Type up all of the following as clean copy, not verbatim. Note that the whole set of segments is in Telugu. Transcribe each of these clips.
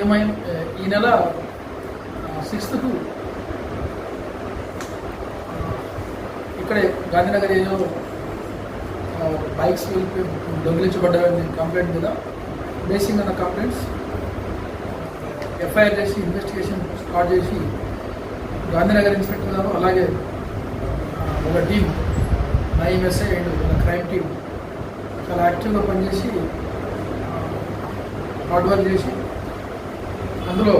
ఏమైంది ఈ నెల 6th ఇక్కడే గాంధీనగర్ ఏరియాలో బైక్స్ దొంగిలించబడ్డాయని కంప్లైంట్ మీద బేసింగ్ అన్న కంప్లైంట్స్ ఎఫ్ఐఆర్ చేసి ఇన్వెస్టిగేషన్ స్టార్ట్ చేసి గాంధీనగర్ ఇన్స్పెక్టర్ గారు అలాగే ఒక టీం ఐఎంఎస్ఐ అండ్ ఒక క్రైమ్ టీం చాలా యాక్టివ్గా పనిచేసి హార్డ్ వర్క్ చేసి అందులో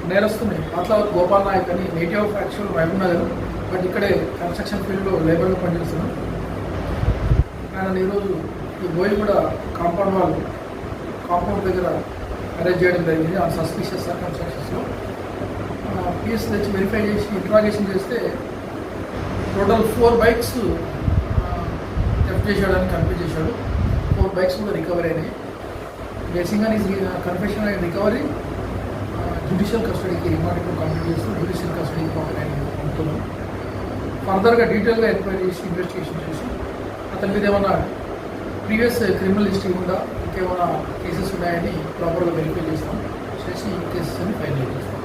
నేరస్తుని పాత్లావత్ గోపాల్ నాయక్ అని native of actual Mahabubnagar, but ఇక్కడే కన్స్ట్రక్షన్ ఫీల్డ్లో లేబర్గా పనిచేస్తున్నాం. ఆయన ఈరోజు ఈ బోయిగూడ కాంపౌండ్ దగ్గర అరెస్ట్ చేయడం జరిగింది ఆ సస్పిషియస్ సర్కమ్స్టాన్సెస్లో. పీఎస్ తెచ్చి వెరిఫై చేసి ఇంట్రాగేషన్ చేస్తే టోటల్ 4 బైక్స్ థెఫ్ట్ చేసేయడానికి కన్ఫ్యూజ్ చేశాడు. 4 బైక్స్ కూడా రికవరీ అయినాయి. బేసింగ్గా కన్ఫెషన్ అయిన రికవరీ జ్యుడిషియల్ కస్టడీకి రిమాండ్ కంప్లీట్ చేస్తూ జ్యుడిషియల్ కస్టడీకి పంపుతున్నాం. ఫర్దర్గా డీటెయిల్గా ఎంక్వైరీ చేసి ఇన్వెస్టిగేషన్ చేసి అతని మీద ఏమన్నా ప్రీవియస్ క్రిమినల్ హిస్టరీ ఉందా, ఇంకేమైనా కేసెస్ ఉన్నాయని ప్రాపర్గా వెరిఫై చేస్తాం. చేసి ఈ కేసెస్ అని ఫైనల్ చేస్తాం.